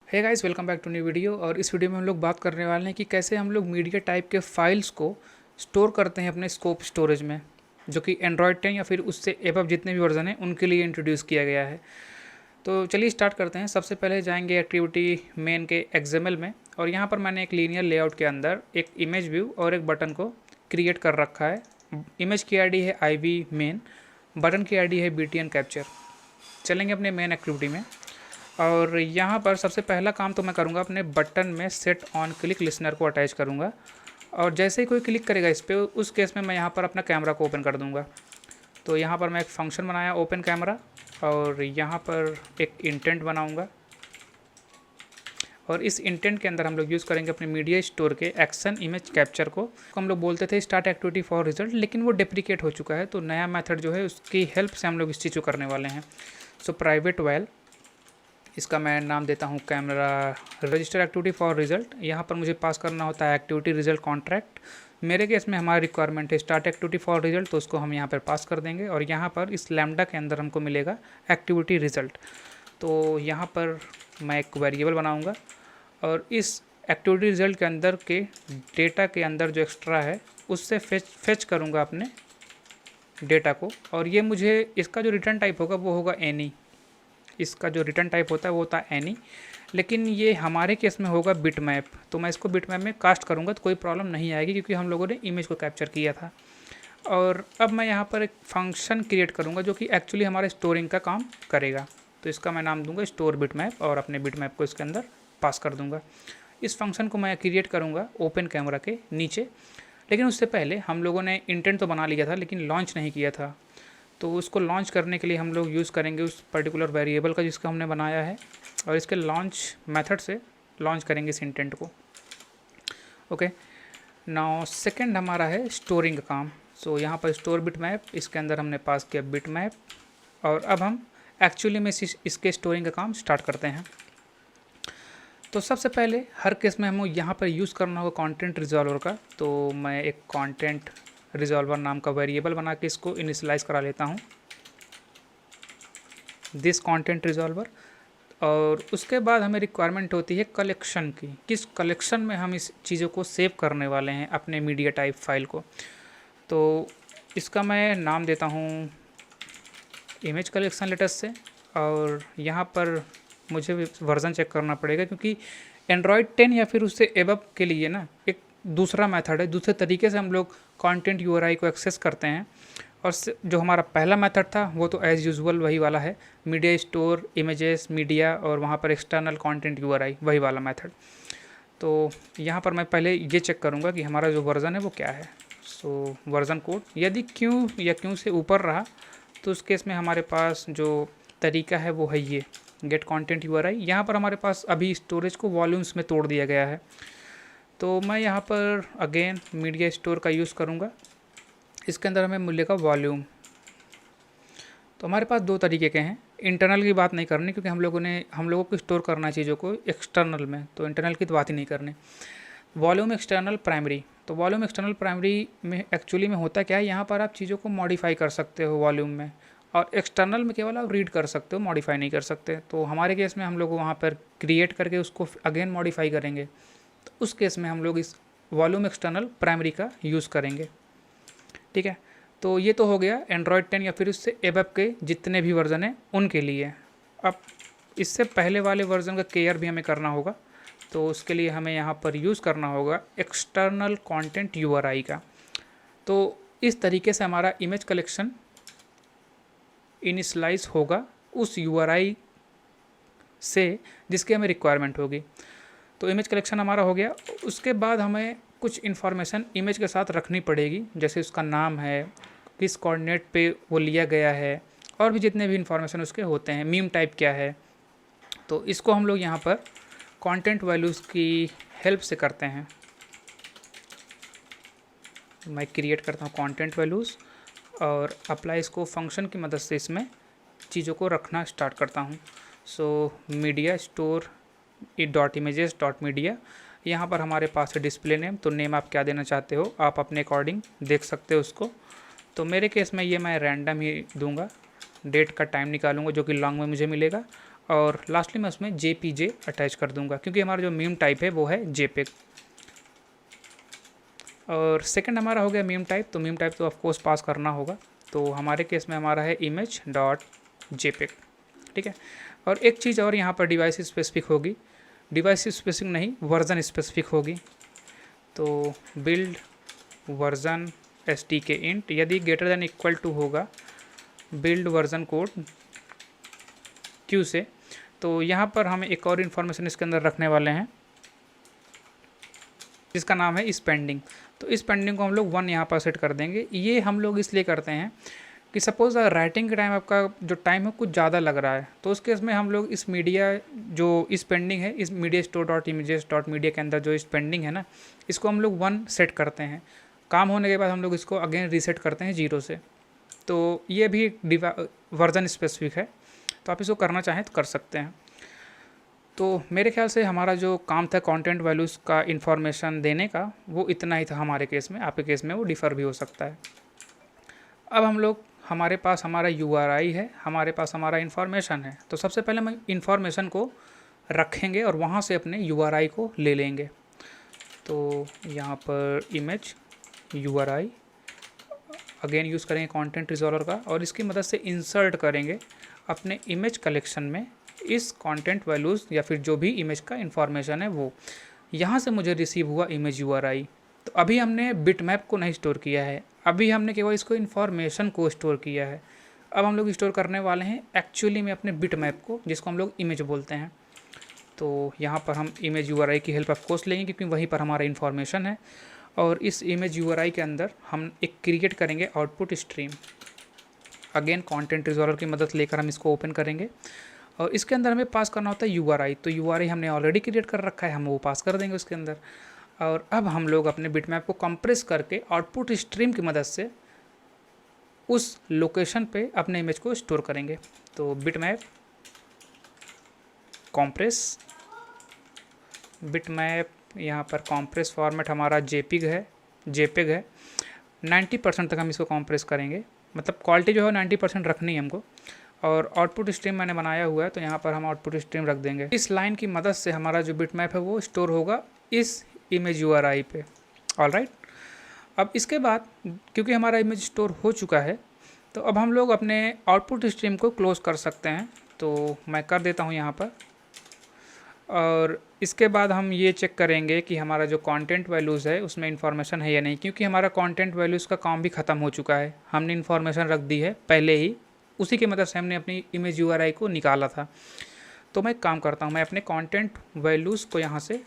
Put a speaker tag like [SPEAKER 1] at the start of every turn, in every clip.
[SPEAKER 1] Hey guys, welcome back to new video. और इस video में हम लोग बात करने वाले हैं कि कैसे हम लोग मीडिया टाइप के फाइल्स को स्टोर करते हैं अपने स्कोप स्टोरेज में, जो कि एंड्रॉयड 10 या फिर उससे एबव जितने भी वर्जन हैं उनके लिए इंट्रोड्यूस किया गया है। तो चलिए स्टार्ट करते हैं। सबसे पहले जाएंगे एक्टिविटी मेन के एक्सएमएल में, और यहाँ पर मैंने एक लीनियर लेआउट के अंदर एक इमेज व्यू और एक बटन को क्रिएट कर रखा है। इमेज की आईडी है IV मेन, बटन की आईडी है BTN कैप्चर। चलेंगे अपने मेन एक्टिविटी में, और यहाँ पर सबसे पहला काम तो मैं करूँगा अपने बटन में सेट ऑन क्लिक लिसनर को अटैच करूँगा। और जैसे ही कोई क्लिक करेगा इस पर, उस केस में मैं यहाँ पर अपना कैमरा को ओपन कर दूँगा। तो यहाँ पर मैं एक फंक्शन बनाया ओपन कैमरा, और यहाँ पर एक इंटेंट बनाऊँगा। और इस इंटेंट के अंदर हम लोग यूज़ करेंगे अपने मीडिया स्टोर के एक्शन इमेज कैप्चर को। हम लोग बोलते थे स्टार्ट एक्टिविटी फॉर रिजल्ट, लेकिन वो डेप्रिकेट हो चुका है। तो नया मेथड जो है उसकी हेल्प से हम लोग इस चीज़ को करने वाले हैं। सो प्राइवेट वैल, इसका मैं नाम देता हूँ camera register activity for result. यहाँ पर मुझे पास करना होता है एक्टिविटी रिजल्ट कॉन्ट्रैक्ट। मेरे केस में हमारी रिक्वायरमेंट है स्टार्ट एक्टिविटी फॉर रिजल्ट, तो उसको हम यहाँ पर पास कर देंगे। और यहाँ पर इस लैम्डा के अंदर हमको मिलेगा एक्टिविटी रिजल्ट। तो यहाँ पर मैं एक वेरिएबल बनाऊँगा, और इस एक्टिविटी रिजल्ट के अंदर के डेटा के अंदर जो एक्स्ट्रा है उससे फेच करूँगा अपने डेटा को। और ये मुझे इसका जो रिटर्न टाइप होगा वो होगा एनी। इसका जो रिटर्न टाइप होता है वो होता है एनी, लेकिन ये हमारे केस में होगा बिट मैप। तो मैं इसको बिट मैप में कास्ट करूँगा तो कोई प्रॉब्लम नहीं आएगी, क्योंकि हम लोगों ने इमेज को कैप्चर किया था। और अब मैं यहाँ पर एक फंक्शन क्रिएट करूँगा जो कि एक्चुअली हमारे स्टोरिंग का काम करेगा। तो इसका मैं नाम दूंगा स्टोर बिट मैप, और अपने बिट मैप को इसके अंदर पास कर दूंगा। इस फंक्शन को मैं क्रिएट करूँगा ओपन कैमरा के नीचे। लेकिन उससे पहले हम लोगों ने इंटेंट तो बना लिया था, लेकिन लॉन्च नहीं किया था। तो उसको लॉन्च करने के लिए हम लोग यूज़ करेंगे उस पर्टिकुलर वेरिएबल का जिसका हमने बनाया है, और इसके लॉन्च मेथड से लॉन्च करेंगे इस इंटेंट को। ओके, नाउ सेकंड हमारा है स्टोरिंग का काम। सो यहाँ पर स्टोर बिट मैप, इसके अंदर हमने पास किया बिट मैप। और अब हम एक्चुअली में इसके स्टोरिंग का काम स्टार्ट करते हैं। तो सबसे पहले हर केस में हमें यहाँ पर यूज़ करना होगा कंटेंट रिजॉल्वर का। तो मैं एक कंटेंट रिजॉल्वर नाम का वेरिएबल बना के इसको इनिशियलाइज करा लेता हूँ, दिस कंटेंट रिजॉल्वर। और उसके बाद हमें रिक्वायरमेंट होती है कलेक्शन की, किस कलेक्शन में हम इस चीज़ों को सेव करने वाले हैं अपने मीडिया टाइप फाइल को। तो इसका मैं नाम देता हूँ इमेज कलेक्शन लेटेस्ट से। और यहाँ पर मुझे वर्जन चेक करना पड़ेगा, क्योंकि एंड्रॉयड 10 या फिर उससे एबव के लिए ना एक दूसरा मेथड है, दूसरे तरीके से हम लोग कंटेंट URI को एक्सेस करते हैं। और जो हमारा पहला मेथड था वो तो एज़ यूजुअल वही वाला है, मीडिया स्टोर इमेजेस मीडिया, और वहाँ पर एक्सटर्नल कंटेंट URI वही वाला मेथड। तो यहाँ पर मैं पहले ये चेक करूँगा कि हमारा जो वर्ज़न है वो क्या है। सो वर्ज़न कोड यदि क्यों से ऊपर रहा तो उस केस में हमारे पास जो तरीका है वो है ये गेट कंटेंट URI। यहाँ पर हमारे पास अभी स्टोरेज को वॉल्यूम्स में तोड़ दिया गया है। तो मैं यहाँ पर अगेन मीडिया स्टोर का यूज़ करूँगा। इसके अंदर हमें मिलेगा वॉल्यूम। तो हमारे पास दो तरीके के हैं। इंटरनल की बात नहीं करनी, क्योंकि हम लोगों को स्टोर करना है चीज़ों को एक्सटर्नल में, तो इंटरनल की तो बात ही नहीं करनी। Volume external primary. तो वॉल्यूम एक्सटर्नल प्राइमरी में एक्चुअली में होता क्या है, यहाँ पर आप चीज़ों को मॉडिफाई कर सकते हो वॉल्यूम में, और एक्सटर्नल में केवल आप रीड कर सकते हो, मॉडिफाई नहीं कर सकते। तो हमारे केस में हम लोग वहाँ पर क्रिएट करके उसको अगेन मॉडिफाई करेंगे। तो उस केस में हम लोग इस वॉल्यूम एक्सटर्नल प्राइमरी का यूज़ करेंगे। ठीक है, तो ये तो हो गया एंड्रॉयड 10 या फिर उससे एबव के जितने भी वर्जन हैं उनके लिए। अब इससे पहले वाले वर्जन का केयर भी हमें करना होगा, तो उसके लिए हमें यहाँ पर यूज़ करना होगा एक्सटर्नल कंटेंट URI का। तो इस तरीके से हमारा इमेज कलेक्शन इनिशलाइज होगा उस URI से जिसकी हमें रिक्वायरमेंट होगी। तो इमेज कलेक्शन हमारा हो गया। उसके बाद हमें कुछ इन्फॉर्मेशन इमेज के साथ रखनी पड़ेगी, जैसे उसका नाम है, किस कोऑर्डिनेट पे वो लिया गया है, और भी जितने भी इन्फॉर्मेशन उसके होते हैं, मीम टाइप क्या है। तो इसको हम लोग यहाँ पर कंटेंट वैल्यूज़ की हेल्प से करते हैं। मैं क्रिएट करता हूँ कंटेंट वैल्यूज़, और अप्लाई इसको फंक्शन की मदद से इसमें चीज़ों को रखना स्टार्ट करता हूँ। So media store dot images dot media, यहाँ पर हमारे पास है डिस्प्ले नेम। तो नेम आप क्या देना चाहते हो आप अपने अकॉर्डिंग देख सकते हो उसको। तो मेरे केस में ये मैं रैंडम ही दूंगा, डेट का टाइम निकालूंगा जो कि लॉन्ग में मुझे मिलेगा, और लास्टली मैं उसमें JPG अटैच कर दूंगा, क्योंकि हमारा जो मीम टाइप है वो है JPEG। और सेकंड हमारा हो गया मीम टाइप, तो मीम टाइप तो ऑफकोर्स पास करना होगा। तो हमारे केस में हमारा है image.jpg, ठीक है। और एक चीज़ और यहाँ पर डिवाइस स्पेसिफिक होगी, डिवाइस स्पेसिफिक नहीं, वर्जन स्पेसिफिक होगी। तो बिल्ड वर्जन SDK इंट, यदि ग्रेटर देन इक्वल टू होगा बिल्ड वर्जन कोड क्यू से, तो यहाँ पर हम एक और इन्फॉर्मेशन इसके अंदर रखने वाले हैं जिसका नाम है स्पेंडिंग। तो स्पेंडिंग को हम लोग 1 यहाँ पर सेट कर देंगे। ये हम लोग इसलिए करते हैं कि सपोज़ अगर राइटिंग के टाइम आपका जो टाइम है कुछ ज़्यादा लग रहा है, तो उस केस में हम लोग इस मीडिया जो स्पेंडिंग है, इस media store dot images dot media के अंदर जो स्पेंडिंग है ना, इसको हम लोग 1 सेट करते हैं। काम होने के बाद हम लोग इसको अगेन रीसेट करते हैं 0 से। तो ये भी वर्जन स्पेसिफिक है, तो आप इसको करना चाहें तो कर सकते हैं। तो मेरे ख्याल से हमारा जो काम था कंटेंट वैल्यूज़ का इन्फॉर्मेशन देने का, वो इतना ही था हमारे केस में। आपके केस में वो डिफ़र भी हो सकता है। अब हम लोग, हमारे पास हमारा URI है, हमारे पास हमारा इन्फॉर्मेशन है। तो सबसे पहले हम इन्फॉर्मेशन को रखेंगे और वहाँ से अपने URI को ले लेंगे। तो यहाँ पर इमेज URI अगेन यूज़ करेंगे कंटेंट रिजॉल्वर का, और इसकी मदद से इंसर्ट करेंगे अपने इमेज कलेक्शन में इस कंटेंट वैल्यूज़ या फिर जो भी इमेज का इन्फॉर्मेशन है वो। यहाँ से मुझे रिसीव हुआ इमेज URI। तो अभी हमने बिटमैप को नहीं स्टोर किया है, अभी हमने केवल इसको इन्फॉर्मेशन को स्टोर किया है। अब हम लोग स्टोर करने वाले हैं एक्चुअली में अपने बिटमैप को, जिसको हम लोग इमेज बोलते हैं। तो यहाँ पर हम इमेज URI की हेल्प ऑफ कोर्स लेंगे, क्योंकि वहीं पर हमारा इन्फॉर्मेशन है। और इस इमेज URI के अंदर हम एक क्रिएट करेंगे output stream. Again content resolver की मदद लेकर हम इसको ओपन करेंगे, और इसके अंदर हमें पास करना होता है URI। तो URI हमने ऑलरेडी क्रिएट कर रखा है, हम वो पास कर देंगे उसके अंदर। और अब हम लोग अपने बिटमैप को कंप्रेस करके आउटपुट स्ट्रीम की मदद से उस लोकेशन पे अपने इमेज को स्टोर करेंगे। तो बिटमैप कॉम्प्रेस, बिटमैप यहाँ पर कॉम्प्रेस फॉर्मेट हमारा JPEG है, 90% तक हम इसको कॉम्प्रेस करेंगे, मतलब क्वालिटी जो है 90% रखनी है हमको। और आउटपुट स्ट्रीम मैंने बनाया हुआ है, तो यहाँ पर हम आउटपुट स्ट्रीम रख देंगे। इस लाइन की मदद से हमारा जो बिटमैप है वो स्टोर होगा इस इमेज URI पे। ऑलराइट, अब इसके बाद क्योंकि हमारा इमेज स्टोर हो चुका है, तो अब हम लोग अपने आउटपुट स्ट्रीम को क्लोज़ कर सकते हैं। तो मैं कर देता हूँ यहाँ पर, और इसके बाद हम ये चेक करेंगे कि हमारा जो कंटेंट वैल्यूज़ है उसमें इन्फॉर्मेशन है या नहीं, क्योंकि हमारा कंटेंट वैल्यूज़ का काम भी ख़त्म हो चुका है। हमने इन्फॉर्मेशन रख दी है पहले ही, उसी की मदद से हमने अपनी इमेज URI को निकाला था। तो मैं एक काम करता हूँ, मैं अपने कंटेंट वैल्यूज़ को यहाँ से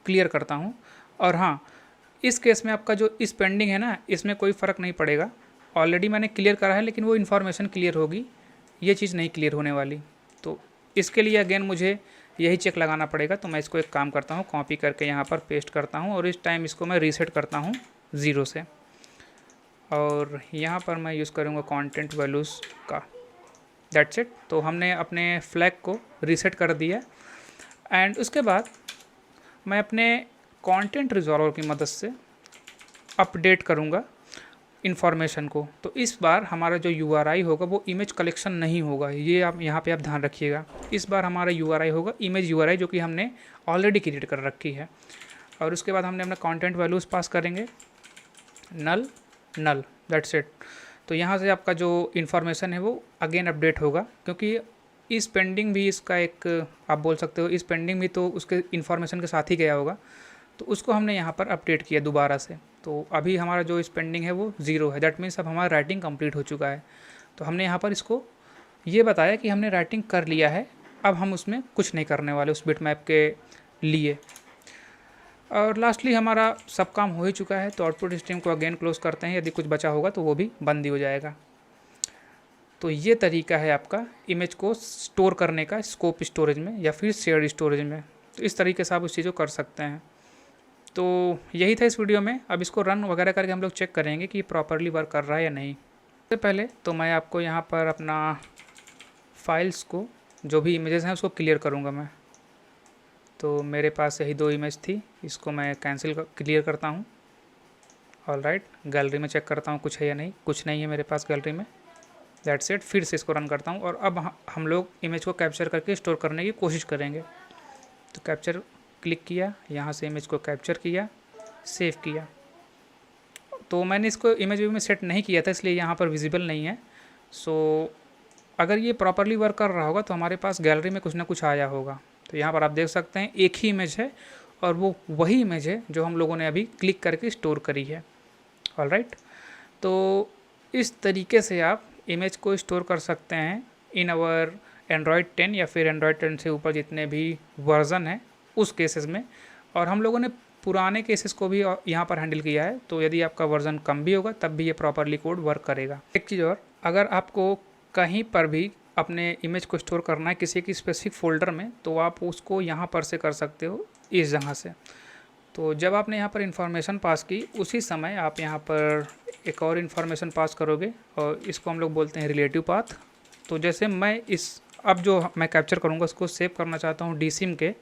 [SPEAKER 1] क्लियर करता हूँ। और हाँ, इस केस में आपका जो इस पेंडिंग है ना, इसमें कोई फ़र्क नहीं पड़ेगा। ऑलरेडी मैंने क्लियर करा है, लेकिन वो इन्फॉर्मेशन क्लियर होगी, ये चीज़ नहीं क्लियर होने वाली। तो इसके लिए अगेन मुझे यही चेक लगाना पड़ेगा। तो मैं इसको एक काम करता हूँ, कॉपी करके यहाँ पर पेस्ट करता हूँ, और इस टाइम इसको मैं रीसेट करता हूँ 0 से। और यहाँ पर मैं यूज़ करूँगा कंटेंट वैल्यूज़ का, दैट्स इट। तो हमने अपने फ्लैग को रीसेट कर दिया। एंड उसके बाद मैं अपने कंटेंट रिजॉल्वर की मदद से अपडेट करूँगा इन्फॉर्मेशन को। तो इस बार हमारा जो URI होगा वो इमेज कलेक्शन नहीं होगा, ये आप यहाँ पे आप ध्यान रखिएगा। इस बार हमारा URI होगा इमेज URI, जो कि हमने ऑलरेडी क्रिएट कर रखी है। और उसके बाद हमने अपना कंटेंट वैल्यूज़ पास करेंगे, नल नल, दैट्स इट। तो यहाँ से आपका जो इन्फॉर्मेशन है वो अगेन अपडेट होगा, क्योंकि इस पेंडिंग भी इसका एक आप बोल सकते हो, इस पेंडिंग भी तो उसके इन्फॉर्मेशन के साथ ही गया होगा, तो उसको हमने यहाँ पर अपडेट किया दोबारा से। तो अभी हमारा जो स्पेंडिंग है वो 0 है, दैट मीन्स अब हमारा राइटिंग कंप्लीट हो चुका है। तो हमने यहाँ पर इसको ये बताया कि हमने राइटिंग कर लिया है, अब हम उसमें कुछ नहीं करने वाले उस बिटमैप के लिए। और लास्टली हमारा सब काम हो ही चुका है, तो आउटपुट स्ट्रीम को अगेन क्लोज करते हैं। यदि कुछ बचा होगा तो वो भी बंद ही हो जाएगा। तो ये तरीका है आपका इमेज को स्टोर करने का, स्कोप स्टोरेज में या फिर शेयर्ड स्टोरेज में। तो इस तरीके से आप उस चीज़ को कर सकते हैं। तो यही था इस वीडियो में। अब इसको रन वगैरह करके हम लोग चेक करेंगे कि प्रॉपरली वर्क कर रहा है या नहीं। सबसे पहले तो मैं आपको यहाँ पर अपना फाइल्स को, जो भी इमेजेस हैं उसको क्लियर करूँगा मैं। तो मेरे पास यही 2 इमेज थी, इसको मैं क्लियर करता हूँ। ऑलराइट, गैलरी में चेक करता हूँ कुछ है या नहीं। कुछ नहीं है मेरे पास गैलरी में, दैट्स इट। फिर से इसको रन करता हूँ और अब हम लोग इमेज को कैप्चर करके स्टोर करने की कोशिश करेंगे। तो कैप्चर क्लिक किया, यहाँ से इमेज को कैप्चर किया, सेव किया। तो मैंने इसको इमेज व्यू में सेट नहीं किया था, इसलिए यहाँ पर विजिबल नहीं है। सो अगर ये प्रॉपरली वर्क कर रहा होगा तो हमारे पास गैलरी में कुछ ना कुछ आया होगा। तो यहाँ पर आप देख सकते हैं एक ही इमेज है और वो वही इमेज है जो हम लोगों ने अभी क्लिक करके स्टोर करी है। ऑलराइट, तो इस तरीके से आप इमेज को स्टोर कर सकते हैं इन आवर एंड्रॉयड 10 या फिर एंड्रॉयड 10 से ऊपर जितने भी वर्जन हैं उस केसेस में। और हम लोगों ने पुराने केसेस को भी यहाँ पर हैंडल किया है, तो यदि आपका वर्जन कम भी होगा तब भी ये प्रॉपरली कोड वर्क करेगा। एक चीज़ और, अगर आपको कहीं पर भी अपने इमेज को स्टोर करना है किसी की स्पेसिफिक फ़ोल्डर में, तो आप उसको यहाँ पर से कर सकते हो, इस जगह से। तो जब आपने यहाँ पर इन्फॉर्मेशन पास की उसी समय आप यहाँ पर एक और इन्फॉर्मेशन पास करोगे और इसको हम लोग बोलते हैं रिलेटिव पाथ। तो जैसे मैं अब जो मैं कैप्चर करूँगा उसको सेव करना चाहता हूँ डीसिम के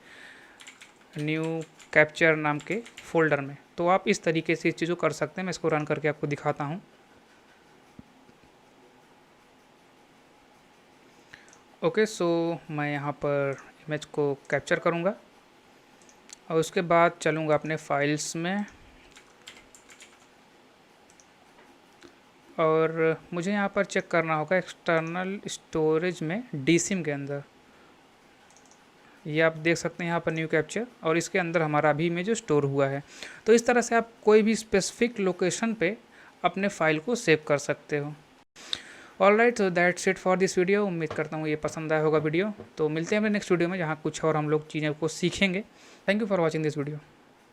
[SPEAKER 1] न्यू कैप्चर नाम के फ़ोल्डर में, तो आप इस तरीके से इस चीज़ को कर सकते हैं। मैं इसको रन करके आपको दिखाता हूँ। ओके, सो मैं यहाँ पर इमेज को कैप्चर करूँगा और उसके बाद चलूँगा अपने फाइल्स में और मुझे यहाँ पर चेक करना होगा एक्सटर्नल स्टोरेज में डीसिम के अंदर। ये आप देख सकते हैं यहाँ पर न्यू कैप्चर और इसके अंदर हमारा अभी इमेज स्टोर हुआ है। तो इस तरह से आप कोई भी स्पेसिफिक लोकेशन पे अपने फाइल को सेव कर सकते हो। Alright, so that's it for this video. उम्मीद करता हूँ ये पसंद आया होगा वीडियो। तो मिलते हैं अपने नेक्स्ट वीडियो में जहाँ कुछ और हम लोग चीज़ों को सीखेंगे। Thank you for watching this video.